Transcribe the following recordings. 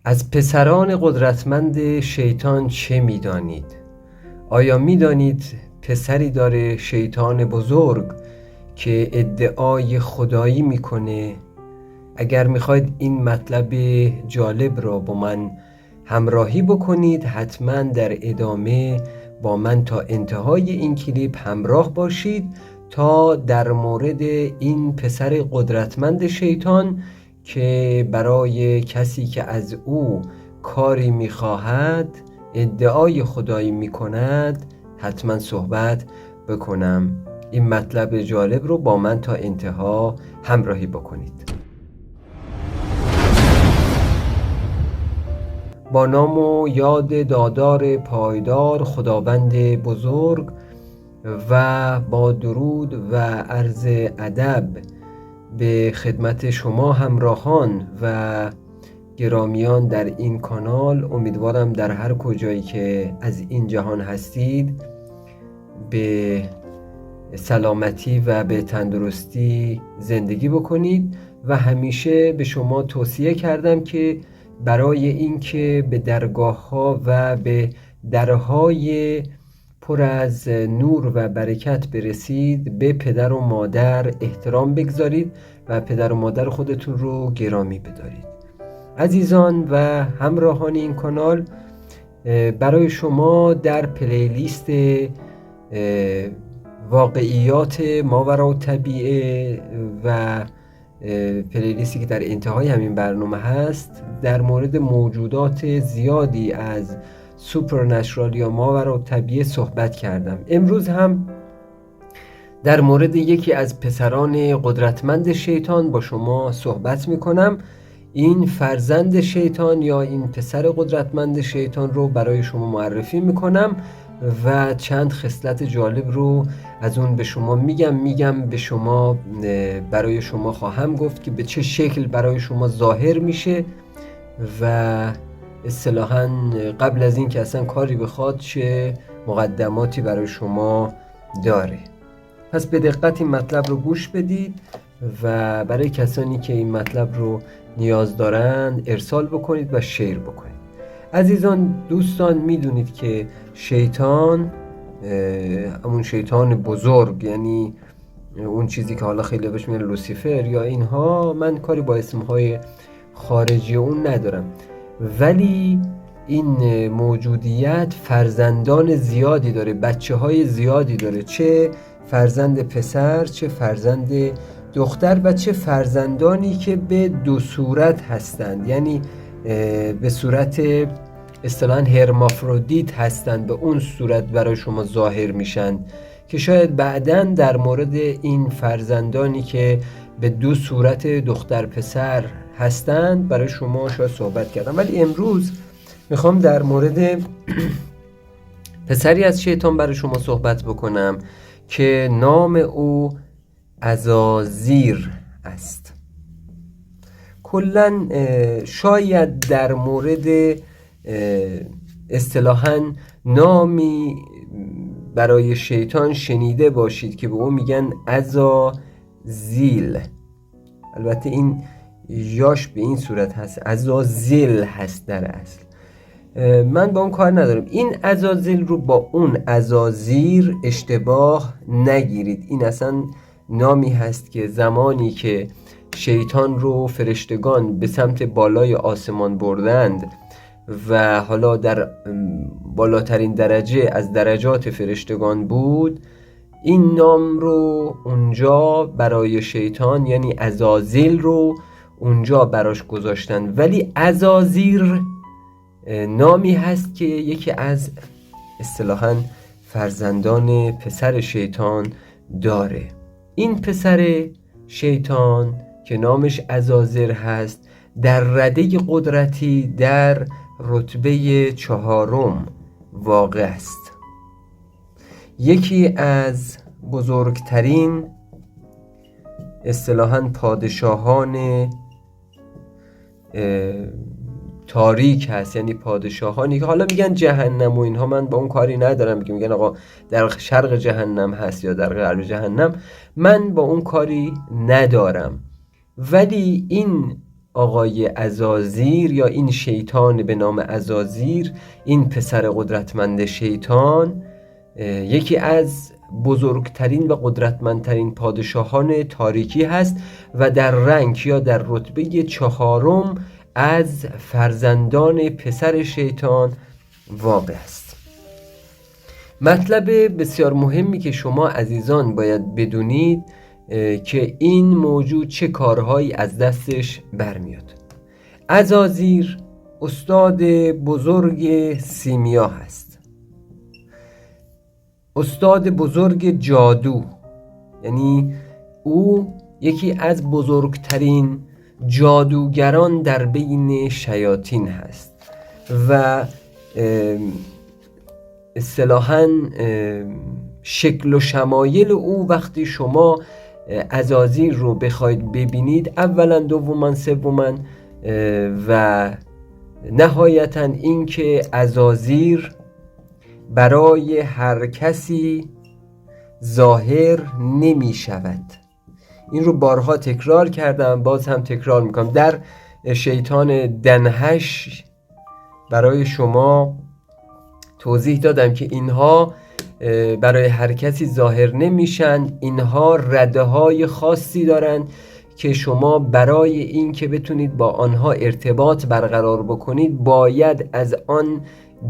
از پسران قدرتمند شیطان چه می‌دانید؟ آیا می‌دانید پسری داره شیطان بزرگ که ادعای خدایی میکنه؟ اگر میخواید این مطلب جالب را با من همراهی بکنید، حتما در ادامه با من تا انتهای این کلیپ همراه باشید تا در مورد این پسر قدرتمند شیطان که برای کسی که از او کاری میخواهد ادعای خدایی میکند حتما صحبت بکنم. این مطلب جالب رو با من تا انتها همراهی بکنید. با نام و یاد دادار پایدار خداوند بزرگ و با درود و عرض ادب به خدمت شما همراهان و گرامیان در این کانال، امیدوارم در هر کجایی که از این جهان هستید به سلامتی و به تندرستی زندگی بکنید و همیشه به شما توصیه کردم که برای اینکه به درگاه‌ها و به درهای پر از نور و برکت برسید به پدر و مادر احترام بگذارید و پدر و مادر خودتون رو گرامی بدارید. عزیزان و همراهان این کانال، برای شما در پلیلیست واقعیات ماوراءالطبیعه و پلیلیستی که در انتهای همین برنامه هست در مورد موجودات زیادی از سوپرنچرال یا ماوراءالطبیعه صحبت کردم. امروز هم در مورد یکی از پسران قدرتمند شیطان با شما صحبت میکنم. این فرزند شیطان یا این پسر قدرتمند شیطان رو برای شما معرفی میکنم و چند خصلت جالب رو از اون به شما میگم به شما، برای شما خواهم گفت که به چه شکل برای شما ظاهر میشه و اصطلاحاً قبل از این که اصلا کاری بخواد چه مقدماتی برای شما داره. پس به دقت این مطلب رو گوش بدید و برای کسانی که این مطلب رو نیاز دارن ارسال بکنید و شیر بکنید. عزیزان دوستان، میدونید که شیطان، همون شیطان بزرگ، یعنی اون چیزی که حالا خیلی بهش میگن لوسیفر یا اینها، من کاری با اسمهای خارجی اون ندارم، ولی این موجودیت فرزندان زیادی داره، بچه های زیادی داره، چه فرزند پسر چه فرزند دختر و چه فرزندانی که به دو صورت هستند، یعنی به صورت اصطلاحاً هرمافرودیت هستند، به اون صورت برای شما ظاهر میشن که شاید بعداً در مورد این فرزندانی که به دو صورت دختر پسر هستند برای شما شاید صحبت کردم. ولی امروز میخوام در مورد پسری از شیطان برای شما صحبت بکنم که نام او عزازیر است. کلن شاید در مورد اصطلاحاً نامی برای شیطان شنیده باشید که به اون میگن عزازیل. البته این یاش به این صورت هست، عزازیل هست در اصل. من با اون کار ندارم. این عزازیل رو با اون عزازیر اشتباه نگیرید. این اصلا نامی هست که زمانی که شیطان رو فرشتگان به سمت بالای آسمان بردند و حالا در بالاترین درجه از درجات فرشتگان بود، این نام رو اونجا برای شیطان، یعنی عزازیل رو اونجا براش گذاشتن. ولی عزازیر نامی هست که یکی از اصطلاحاً فرزندان پسر شیطان داره. این پسر شیطان که نامش عزازیر هست در رده قدرتی در رتبه 4 واقع است. یکی از بزرگترین اصطلاحاً پادشاهان تاریک هست، یعنی پادشاهانی که حالا میگن جهنم و اینها، من با اون کاری ندارم که میگن آقا در شرق جهنم هست یا در غرب جهنم، من با اون کاری ندارم. ولی این آقای عزازیر یا این شیطان به نام عزازیر، این پسر قدرتمند شیطان، یکی از بزرگترین و قدرتمندترین پادشاهان تاریکی هست و در رنگ یا در رتبه 4 از فرزندان پسر شیطان واقع است. مطلب بسیار مهمی که شما عزیزان باید بدونید که این موجود چه کارهایی از دستش برمیاد. عزازیر استاد بزرگ سیمیا هست، استاد بزرگ جادو، یعنی او یکی از بزرگترین جادوگران در بین شیاطین هست و اصطلاحاً شکل و شمایل او وقتی شما عزازیر رو بخواید ببینید، اولا دوما سوما و نهایتا این که عزازیر برای هر کسی ظاهر نمی شود. این رو بارها تکرار کردم، باز هم تکرار میکنم. در شیطان دنهش برای شما توضیح دادم که اینها برای هر کسی ظاهر نمیشن. اینها رده های خاصی دارن که شما برای این که بتونید با آنها ارتباط برقرار بکنید باید از آن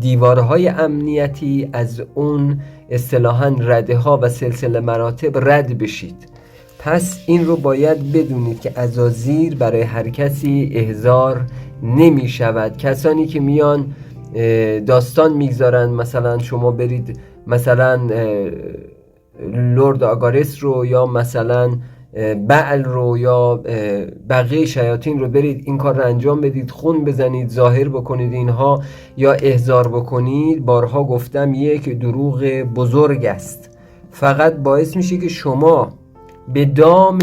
دیوارهای امنیتی، از اون اصطلاحاً رده ها و سلسله مراتب رد بشید. پس این رو باید بدونید که عزازیر برای هر کسی احضار نمی شود. کسانی که میان داستان میگذارن مثلا شما برید مثلا لرد آگارس رو یا مثلا بعل رو یا بقیه شیاطین رو برید این کار رو انجام بدید، خون بزنید، ظاهر بکنید اینها یا احضار بکنید، بارها گفتم یک دروغ بزرگ است. فقط باعث میشه که شما به دام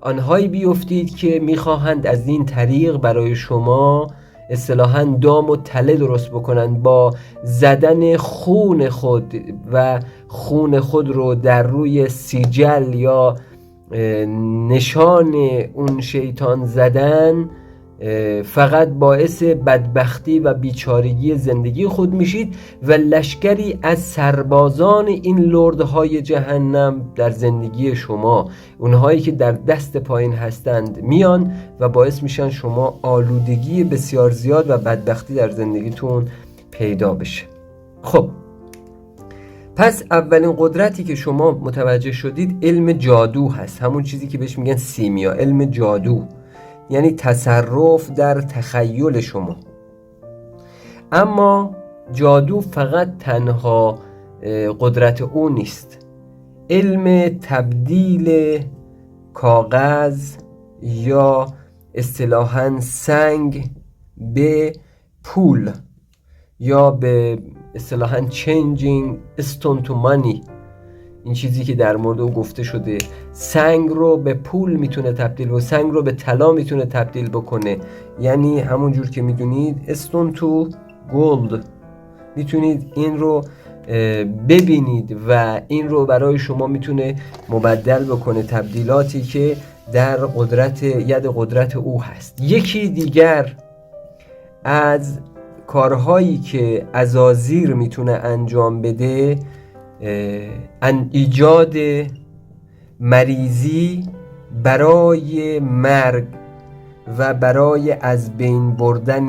آنهایی بیفتید که میخواهند از این طریق برای شما اصطلاحاً دام و تله درست بکنن، با زدن خون خود و خون خود رو در روی سیجل یا نشان اون شیطان زدن. فقط باعث بدبختی و بیچارگی زندگی خود میشید و لشکری از سربازان این لردهای جهنم در زندگی شما، اونهایی که در دست پایین هستند، میان و باعث میشن شما آلودگی بسیار زیاد و بدبختی در زندگیتون پیدا بشه. خب پس اولین قدرتی که شما متوجه شدید علم جادو هست، همون چیزی که بهش میگن سیمیا، علم جادو، یعنی تصرف در تخیل شما. اما جادو فقط تنها قدرت او نیست. علم تبدیل کاغذ یا اصطلاحاً سنگ به پول یا به اصطلاحاً changing stone to money، این چیزی که در مورد او گفته شده، سنگ رو به پول میتونه تبدیل و سنگ رو به طلا میتونه تبدیل بکنه. یعنی همون جور که میدونید stone to gold، میتونید این رو ببینید و این رو برای شما میتونه مبدل بکنه، تبدیلاتی که در ید قدرت او هست. یکی دیگر از کارهایی که عزازیر میتونه انجام بده ایجاد مریضی برای مرگ و برای از بین بردن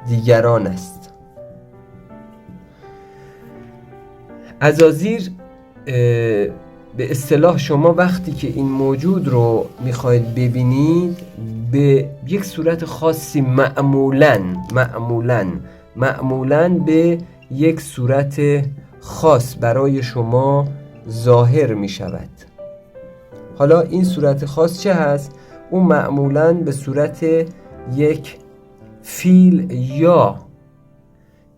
دیگران است. عزازیر به اصطلاح شما وقتی که این موجود رو میخواید ببینید به یک صورت خاصی معمولاً به یک صورت خاص برای شما ظاهر می شود. حالا این صورت خاص چه هست؟ اون معمولاً به صورت یک فیل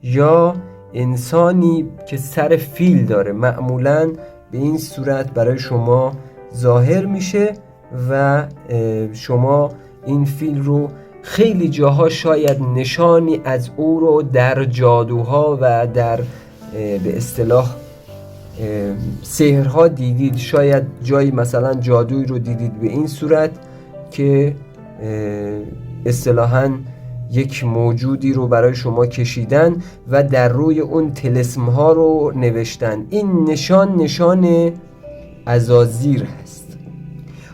یا انسانی که سر فیل داره، معمولاً به این صورت برای شما ظاهر میشه و شما این فیل رو خیلی جاها شاید نشانی از او رو در جادوها و در به اصطلاح سحرها دیدید. شاید جایی مثلا جادویی رو دیدید به این صورت که اصطلاحاً یک موجودی رو برای شما کشیدن و در روی اون طلسم ها رو نوشتن. این نشان عزازیر هست.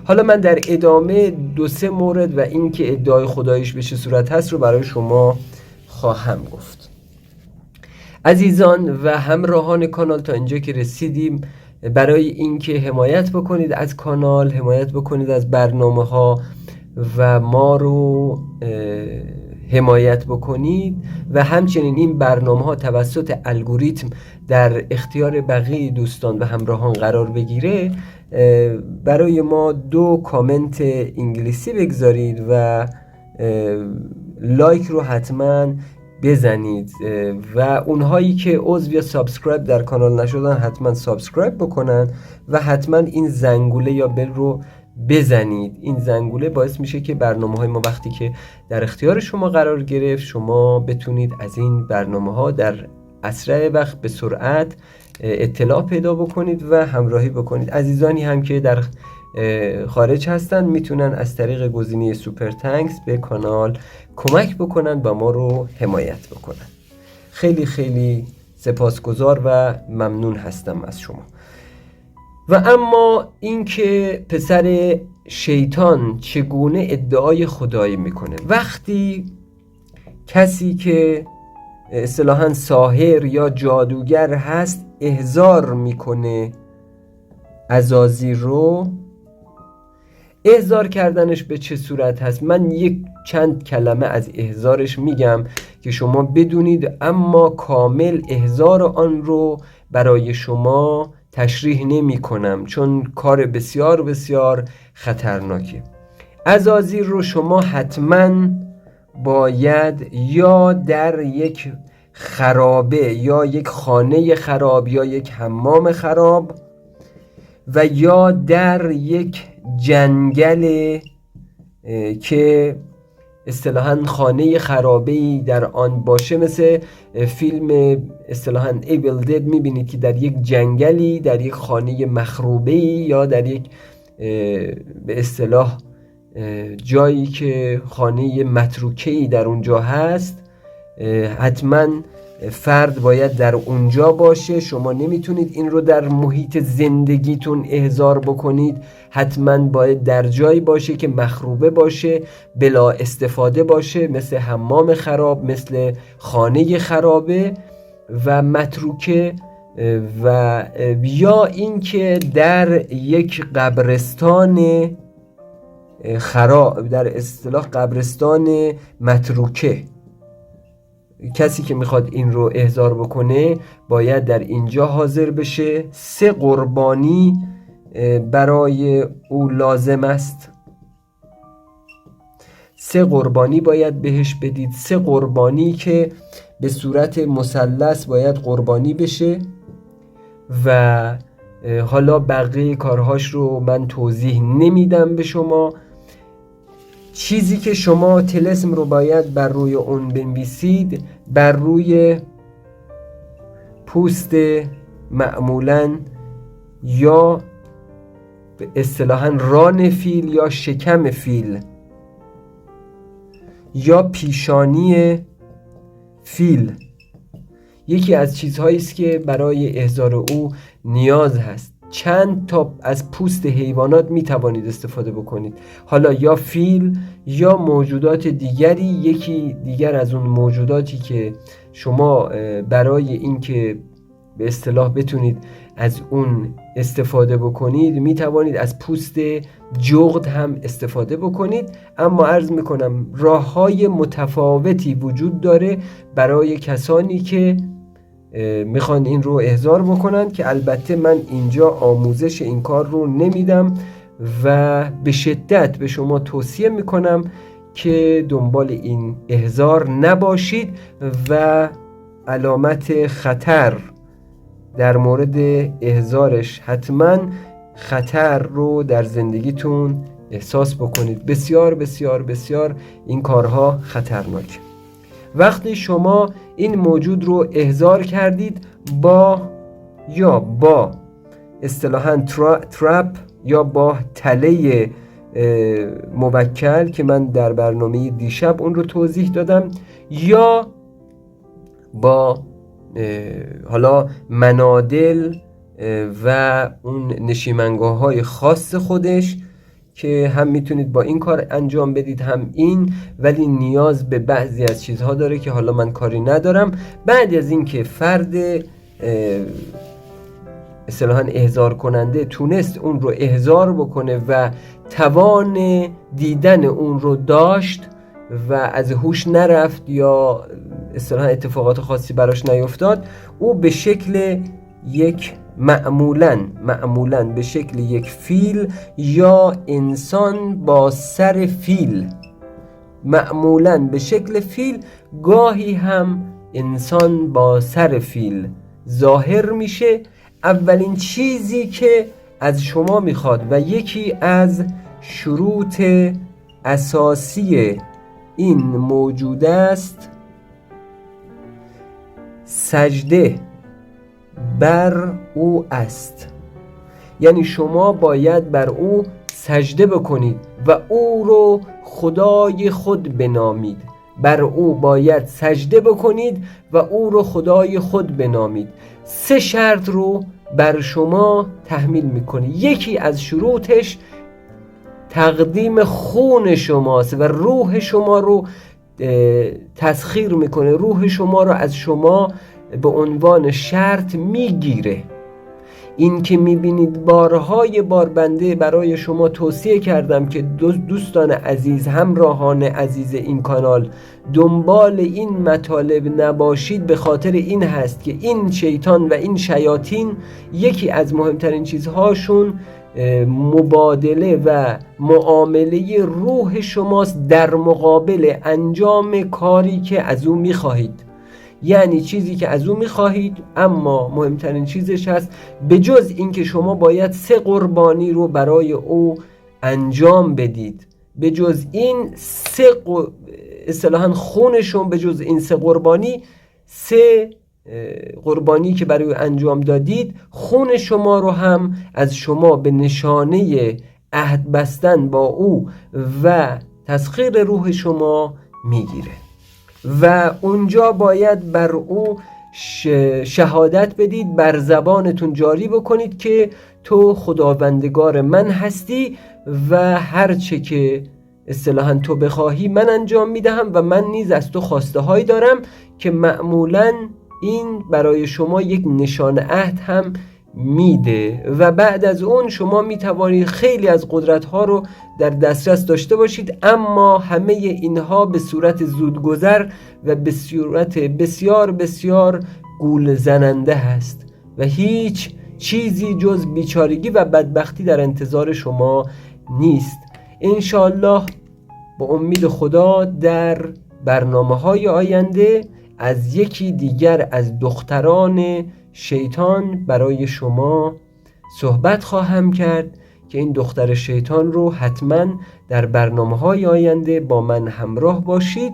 حالا من در ادامه 2-3 مورد و این که ادعای خدایش به چه صورت هست رو برای شما خواهم گفت. عزیزان و همراهان کانال، تا اینجا که رسیدیم، برای اینکه حمایت بکنید از کانال، حمایت بکنید از برنامه ها و ما رو حمایت بکنید و همچنین این برنامه ها توسط الگوریتم در اختیار بقیه دوستان و همراهان قرار بگیره، برای ما 2 کامنت انگلیسی بگذارید و لایک رو حتما بزنید و اونهایی که عضو یا سابسکرایب در کانال نشدن حتما سابسکرایب بکنن و حتما این زنگوله یا بل رو بزنید. این زنگوله باعث میشه که برنامه‌های ما وقتی که در اختیار شما قرار گرفت، شما بتونید از این برنامه‌ها در اسرع وقت به سرعت اطلاع پیدا بکنید و همراهی بکنید. عزیزانی هم که در خارج هستن میتونن از طریق گزینه سوپر تانکس به کانال کمک بکنن و ما رو حمایت بکنن. خیلی خیلی سپاسگزار و ممنون هستم از شما. و اما اینکه پسر شیطان چگونه ادعای خدایی میکنه. وقتی کسی که اصطلاحاً ساحر یا جادوگر هست احضار میکنه عزازیر رو، احضار کردنش به چه صورت هست؟ من یک چند کلمه از احضارش میگم که شما بدونید، اما کامل احضار آن رو برای شما تشریح نمی کنم چون کار بسیار بسیار خطرناکه. عزازیر رو شما حتما باید یا در یک خرابه یا یک خانه خراب یا یک حمام خراب و یا در یک جنگل که اصطلاحاً خانه خرابه‌ای در آن باشه، مثل فیلم اصطلاحاً ایول دد میبینید که در یک جنگلی، در یک خانه مخروبه‌ای یا در یک به اصطلاح جایی که خانه متروکه‌ای در اونجا هست، حتما فرد باید در اونجا باشه. شما نمیتونید این رو در محیط زندگیتون احضار بکنید، حتما باید در جایی باشه که مخروبه باشه، بلا استفاده باشه، مثل حمام خراب، مثل خانه خرابه و متروکه، و یا اینکه در یک قبرستان خراب، در اصطلاح قبرستان متروکه. کسی که میخواد این رو احضار بکنه باید در اینجا حاضر بشه. 3 قربانی برای او لازم است. 3 قربانی باید بهش بدید. 3 قربانی که به صورت مثلث باید قربانی بشه و حالا بقیه کارهاش رو من توضیح نمیدم به شما. چیزی که شما طلسم رو باید بر روی اون بنویسید، بر روی پوست معمولاً یا به اصطلاحاً ران فیل یا شکم فیل یا پیشانی فیل، یکی از چیزهایی است که برای احضار او نیاز هست. چند تا از پوست حیوانات می توانید استفاده بکنید، حالا یا فیل یا موجودات دیگری. یکی دیگر از اون موجوداتی که شما برای اینکه به اصطلاح بتونید از اون استفاده بکنید می توانید از پوست جغد هم استفاده بکنید. اما عرض میکنم راه‌های متفاوتی وجود داره برای کسانی که میخوان این رو احضار بکنن، که البته من اینجا آموزش این کار رو نمیدم و به شدت به شما توصیه میکنم که دنبال این احضار نباشید و علامت خطر در مورد احضارش، حتما خطر رو در زندگیتون احساس بکنید. بسیار بسیار بسیار این کارها خطرناک. وقتی شما این موجود رو احضار کردید با اصطلاحاً ترپ یا با تله موکل که من در برنامه دیشب اون رو توضیح دادم، یا با حالا منادل و اون نشیمنگاه های خاص خودش که هم میتونید با این کار انجام بدید هم این، ولی نیاز به بعضی از چیزها داره که حالا من کاری ندارم. بعد از این که فرد اصطلاحاً احضار کننده تونست اون رو احضار بکنه و توان دیدن اون رو داشت و از هوش نرفت یا اصطلاحاً اتفاقات خاصی براش نیفتاد، او به شکل یک معمولاً به شکل یک فیل یا انسان با سر فیل، معمولاً به شکل فیل، گاهی هم انسان با سر فیل ظاهر میشه. اولین چیزی که از شما میخواد و یکی از شروط اساسی این موجود است، سجده بر او است. یعنی شما باید بر او سجده بکنید و او رو خدای خود بنامید. بر او باید سجده بکنید و او رو خدای خود بنامید. 3 شرط رو بر شما تحمیل میکنه. یکی از شروطش تقدیم خون شماست و روح شما رو تسخیر میکنه، روح شما رو از شما به عنوان شرط میگیره. این که میبینید بارهای بار بنده برای شما توصیه کردم که دوستان عزیز، همراهان عزیز این کانال، دنبال این مطالب نباشید، به خاطر این هست که این شیطان و این شیاطین یکی از مهمترین چیزهاشون مبادله و معامله روح شماست در مقابل انجام کاری که از او میخواهید. یعنی چیزی که از او میخواهید، اما مهمترین چیزش هست به جز این که شما باید 3 قربانی رو برای او انجام بدید، به جز این 3 اصطلاحاً خونشون، به جز این 3 قربانی، 3 قربانی که برای انجام دادید، خون شما رو هم از شما به نشانه عهد بستن با او و تسخیر روح شما میگیره و اونجا باید بر او شهادت بدید، بر زبانتون جاری بکنید که تو خداوندگار من هستی و هر چه که اصطلاحاً تو بخواهی من انجام میدهم و من نیز از تو خواسته هایی دارم، که معمولاً این برای شما یک نشان عهد هم میده و بعد از اون شما میتوانید خیلی از قدرت ها رو در دسترس داشته باشید. اما همه اینها به صورت زودگذر و به صورت بسیار بسیار گول زننده هست و هیچ چیزی جز بیچارگی و بدبختی در انتظار شما نیست. انشالله با امید خدا در برنامه‌های آینده از یکی دیگر از دختران شیطان برای شما صحبت خواهم کرد که این دختر شیطان رو حتما در برنامه‌های آینده با من همراه باشید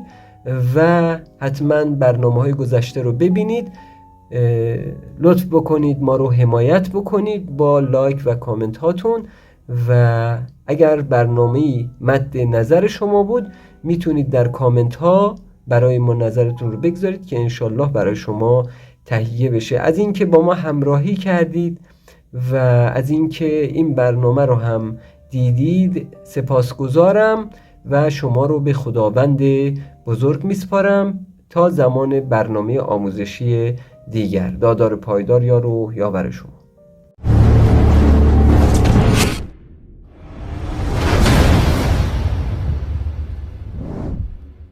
و حتما برنامه‌های گذشته رو ببینید. لطف بکنید ما رو حمایت بکنید با لایک و کامنت هاتون و اگر برنامه‌ای مد نظر شما بود میتونید در کامنت ها برای ما نظرتون رو بگذارید که انشالله برای شما تهیه بشه. از اینکه با ما همراهی کردید و از اینکه این برنامه رو هم دیدید سپاسگزارم و شما رو به خداوند بزرگ میسپارم تا زمان برنامه آموزشی دیگر. دادار پایدار یار و یاور شما.